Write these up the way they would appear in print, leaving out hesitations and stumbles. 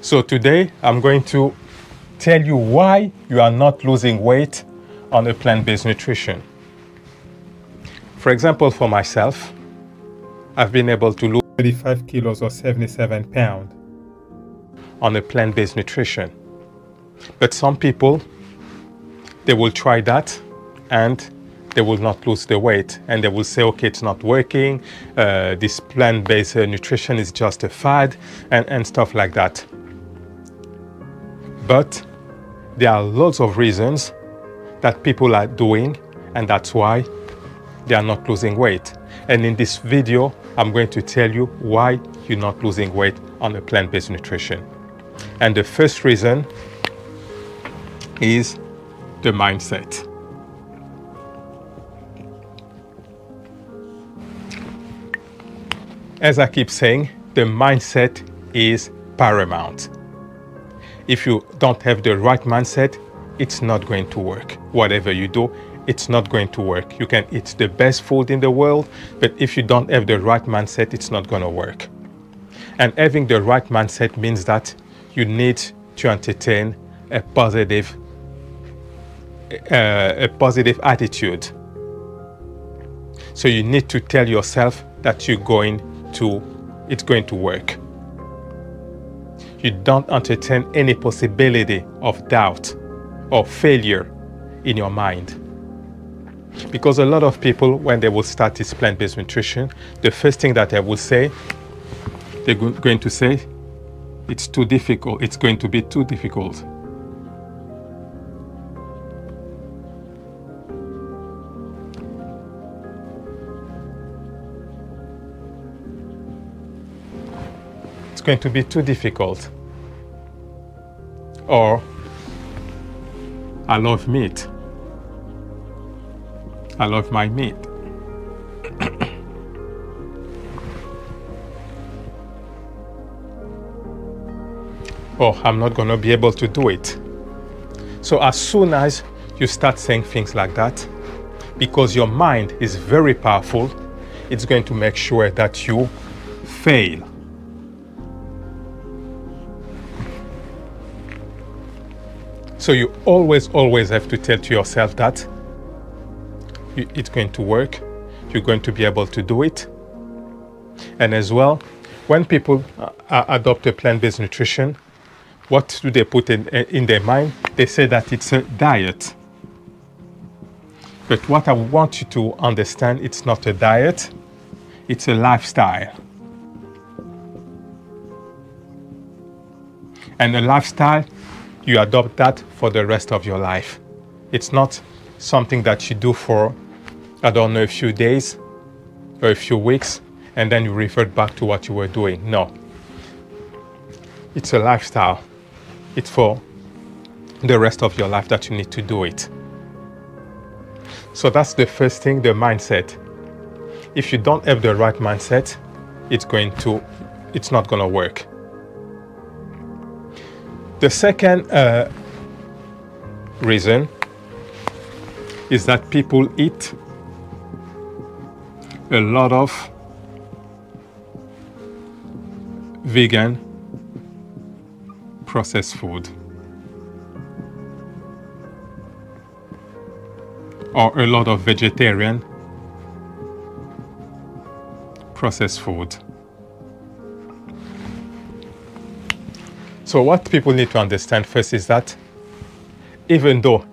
So today I'm going to tell you why you are not losing weight on a plant-based nutrition. For example, for myself, I've been able to lose 35 kilos or 77 pounds on a plant-based nutrition. But some people, they will try that and they will not lose the weight, and they will say, okay, it's not working, this plant-based nutrition is just a fad, and stuff like that. But there are lots of reasons that people are doing, and that's why they are not losing weight. And in this video, I'm going to tell you why you're not losing weight on a plant-based nutrition. And the first reason is the mindset. As I keep saying, the mindset is paramount. If you don't have the right mindset, it's not going to work. Whatever you do, it's not going to work. You can eat the best food in the world, but if you don't have the right mindset, it's not going to work. And having the right mindset means that you need to entertain a positive attitude. So you need to tell yourself that it's going to work. You don't entertain any possibility of doubt or failure in your mind. Because a lot of people, when they will start this plant-based nutrition, the first thing that they will say, they're going to say, it's too difficult, it's going to be too difficult. It's going to be too difficult. Or, I love meat. I love my meat. Or, I'm not going to be able to do it. So as soon as you start saying things like that, because your mind is very powerful, it's going to make sure that you fail. So you always have to tell to yourself that it's going to work, you're going to be able to do it. And as well, when people adopt a plant-based nutrition, what do they put in their mind? They say that it's a diet. But what I want you to understand, it's not a diet, it's a lifestyle. And a lifestyle, you adopt that for the rest of your life. It's not something that you do for, I don't know, a few days or a few weeks, and then you revert back to what you were doing. No. It's a lifestyle. It's for the rest of your life that you need to do it. So that's the first thing, the mindset. If you don't have the right mindset, it's not going to work. The second reason is that people eat a lot of vegan processed food, or a lot of vegetarian processed food. So what people need to understand first is that even though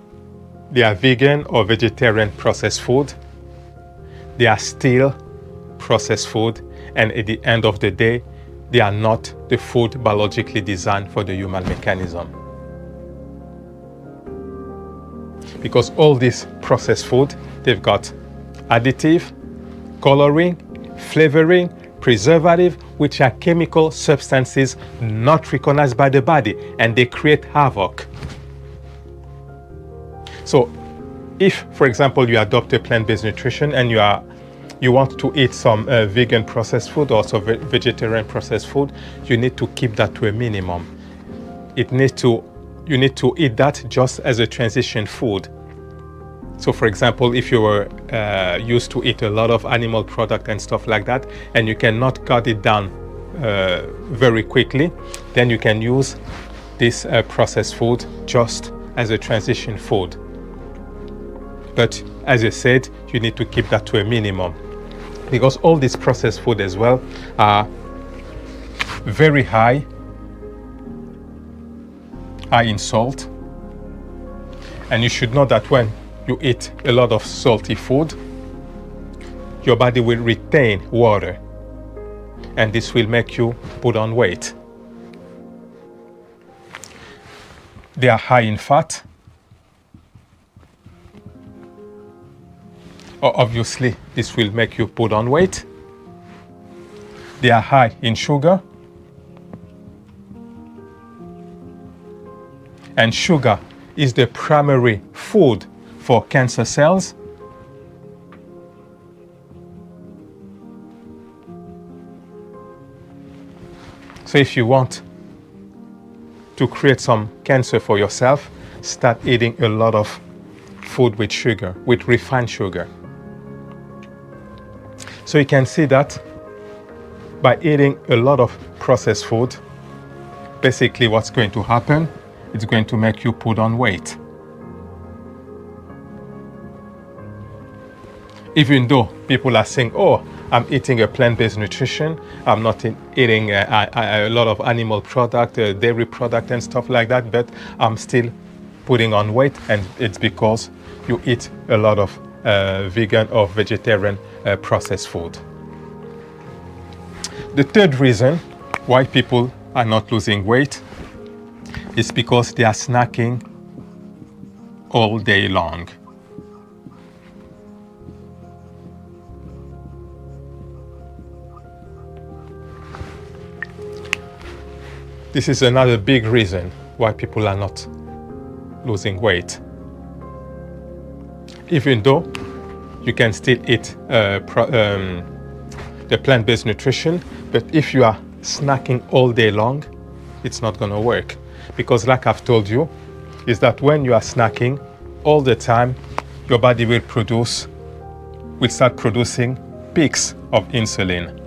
they are vegan or vegetarian processed food, they are still processed food, and at the end of the day, they are not the food biologically designed for the human mechanism. Because all this processed food, they've got additive, coloring, flavoring, preservative, which are chemical substances not recognized by the body, and they create havoc. So if, for example, you adopt a plant-based nutrition and you want to eat some vegan processed food or some vegetarian processed food, you need to keep that to a minimum. You need to eat that just as a transition food. So for example, if you were used to eat a lot of animal product and stuff like that, and you cannot cut it down very quickly, then you can use this processed food just as a transition food. But as I said, you need to keep that to a minimum, because all these processed food as well are very high in salt. And you should know that when you eat a lot of salty food, your body will retain water, and this will make you put on weight. They are high in fat. Obviously, this will make you put on weight. They are high in sugar. And sugar is the primary food for cancer cells. So if you want to create some cancer for yourself, start eating a lot of food with sugar, with refined sugar. So you can see that by eating a lot of processed food, basically what's going to happen, it's going to make you put on weight. Even though people are saying, oh, I'm eating a plant-based nutrition, I'm not eating a lot of animal product, dairy product and stuff like that, but I'm still putting on weight, and it's because you eat a lot of vegan or vegetarian processed food. The third reason why people are not losing weight is because they are snacking all day long. This is another big reason why people are not losing weight. Even though you can still eat the plant-based nutrition, but if you are snacking all day long, it's not going to work. Because like I've told you, is that when you are snacking all the time, your body will start producing peaks of insulin.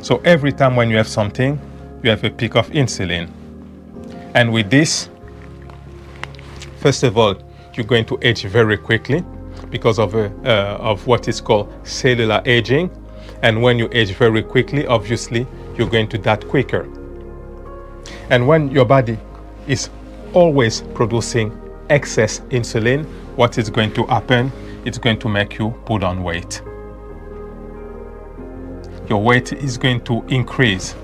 So every time when you have something, you have a peak of insulin. And with this, first of all, you're going to age very quickly because of what is called cellular aging. And when you age very quickly, obviously, you're going to die quicker. And when your body is always producing excess insulin, what is going to happen? It's going to make you put on weight. Your weight is going to increase.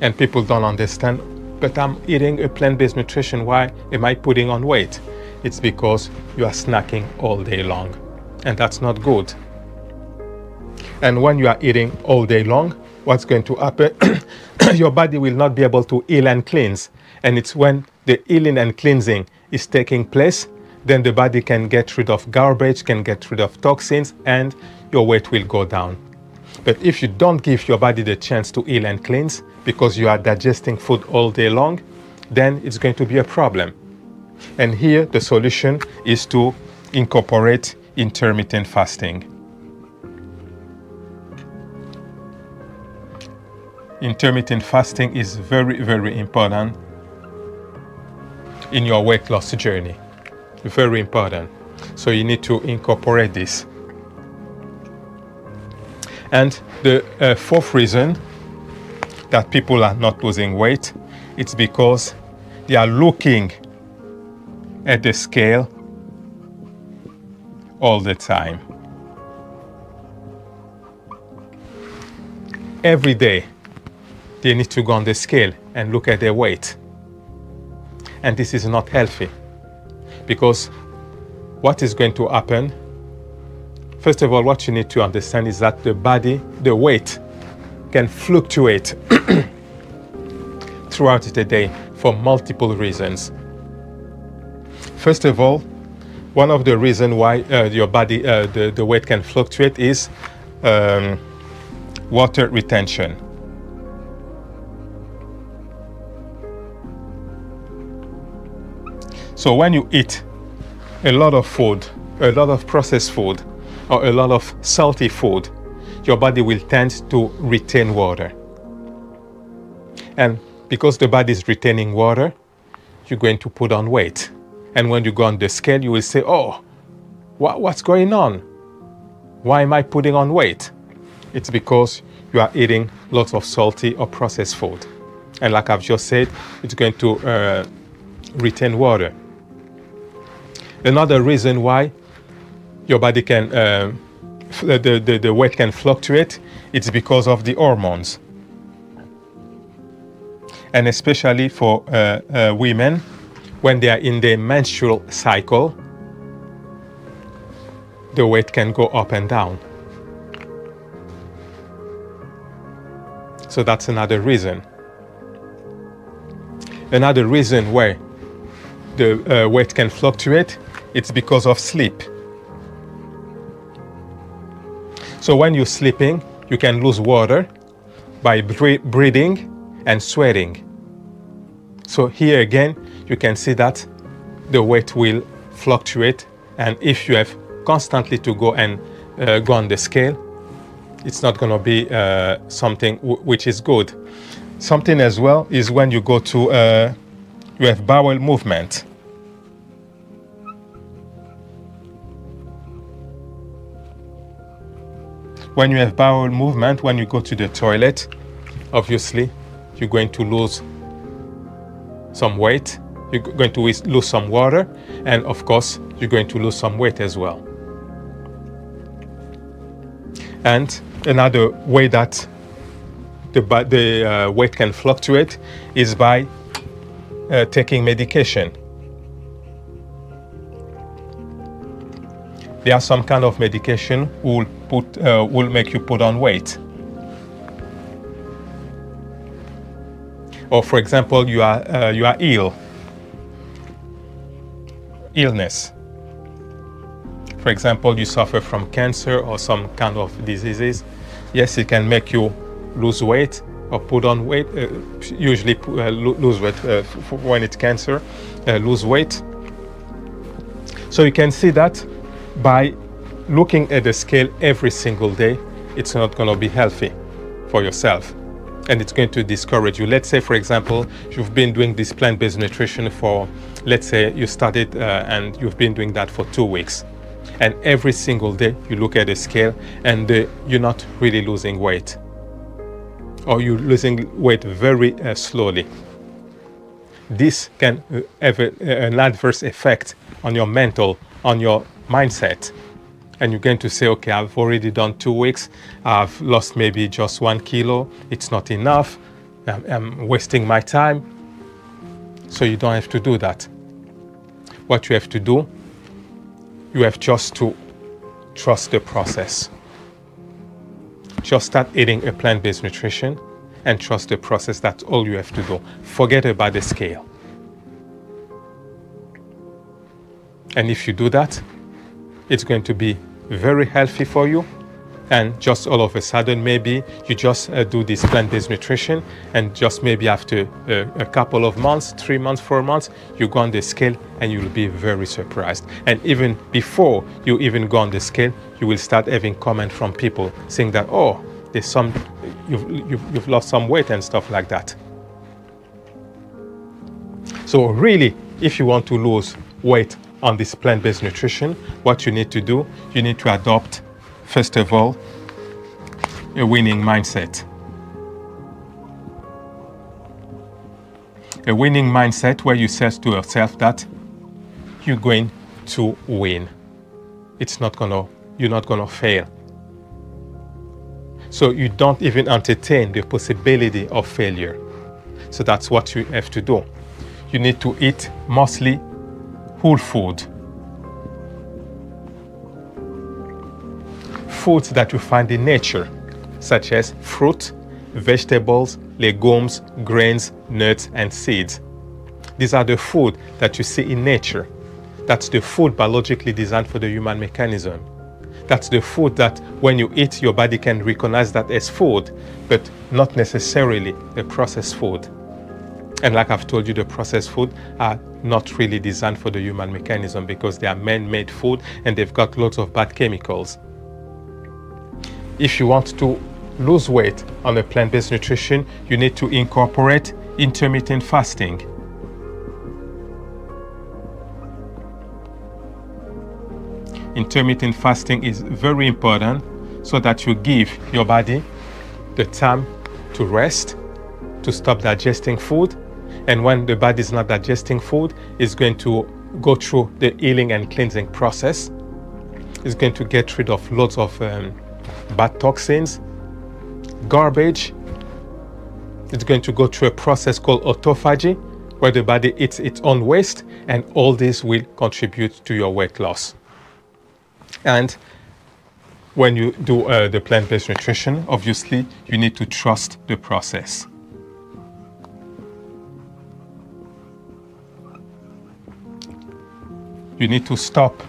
And people don't understand, but I'm eating a plant-based nutrition, why am I putting on weight? It's because you are snacking all day long, and that's not good. And when you are eating all day long, what's going to happen? Your body will not be able to heal and cleanse. And it's when the healing and cleansing is taking place, then the body can get rid of garbage, can get rid of toxins, and your weight will go down. But if you don't give your body the chance to heal and cleanse, because you are digesting food all day long, then it's going to be a problem. And here the solution is to incorporate intermittent fasting. Intermittent fasting is very, very important in your weight loss journey. Very important. So you need to incorporate this. And the fourth reason that people are not losing weight, it's because they are looking at the scale all the time. Every day, they need to go on the scale and look at their weight. And this is not healthy, because what is going to happen, first of all, what you need to understand is that the body, the weight, can fluctuate throughout the day for multiple reasons. First of all, one of the reasons why your body, the weight can fluctuate is water retention. So when you eat a lot of food, a lot of processed food, or a lot of salty food, your body will tend to retain water. And because the body is retaining water, you're going to put on weight. And when you go on the scale, you will say, oh, what's going on? Why am I putting on weight? It's because you are eating lots of salty or processed food. And like I've just said, it's going to retain water. Another reason why your body can, the weight can fluctuate, it's because of the hormones. And especially for women, when they are in their menstrual cycle, the weight can go up and down. So that's another reason. Another reason why the weight can fluctuate, it's because of sleep. So when you're sleeping, you can lose water by breathing and sweating. So here again, you can see that the weight will fluctuate, and if you have constantly to go and go on the scale, it's not going to be something which is good. Something as well is when you go to, you have bowel movement. When you have bowel movement, when you go to the toilet, obviously, you're going to lose some weight, you're going to lose some water, and of course, you're going to lose some weight as well. And another way that the weight can fluctuate is by taking medication. There are some kind of medication will make you put on weight. Or for example, you are illness. For example, you suffer from cancer or some kind of diseases. Yes, it can make you lose weight or put on weight. Usually lose weight when it's cancer, lose weight. So you can see that by looking at the scale every single day, it's not going to be healthy for yourself. And it's going to discourage you. Let's say, for example, you've been doing this plant-based nutrition for, let's say you started and you've been doing that for 2 weeks. And every single day you look at the scale and you're not really losing weight. Or you're losing weight very slowly. This can have an adverse effect on your mental, on your mindset. And you're going to say, okay, I've already done 2 weeks. I've lost maybe just 1 kilo. It's not enough. I'm wasting my time. So you don't have to do that. What you have to do, you have just to trust the process. Just start eating a plant-based nutrition and trust the process. That's all you have to do. Forget about the scale. And if you do that, it's going to be very healthy for you. And just all of a sudden, maybe you just do this plant-based nutrition, and just maybe after a couple of months, 3 months, 4 months, you go on the scale and you'll be very surprised. And even before you even go on the scale, you will start having comment from people saying that, oh, there's some, you've lost some weight and stuff like that. So really, if you want to lose weight on this plant-based nutrition, what you need to do, you need to adopt, first of all, a winning mindset. A winning mindset where you say to yourself that you're going to win. You're not gonna fail. So you don't even entertain the possibility of failure. So that's what you have to do. You need to eat mostly whole food. Foods that you find in nature, such as fruit, vegetables, legumes, grains, nuts, and seeds. These are the food that you see in nature. That's the food biologically designed for the human mechanism. That's the food that when you eat, your body can recognize that as food, but not necessarily the processed food. And like I've told you, the processed food are not really designed for the human mechanism because they are man-made food and they've got lots of bad chemicals. if you want to lose weight on a plant-based nutrition, you need to incorporate intermittent fasting. Intermittent fasting is very important so that you give your body the time to rest, to stop digesting food. And when the body is not digesting food, it's going to go through the healing and cleansing process. It's going to get rid of lots of bad toxins, garbage. It's going to go through a process called autophagy, where the body eats its own waste, and all this will contribute to your weight loss. And when you do the plant-based nutrition, obviously you need to trust the process. You need to stop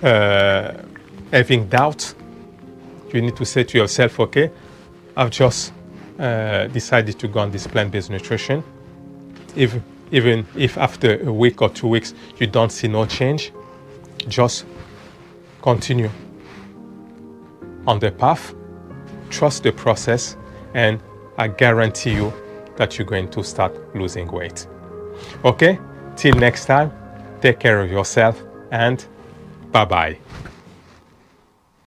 having doubt. You need to say to yourself, okay, I've just decided to go on this plant-based nutrition. Even if after a week or 2 weeks you don't see no change, just continue on the path, trust the process, and I guarantee you that you're going to start losing weight. Okay, till next time, take care of yourself and bye-bye.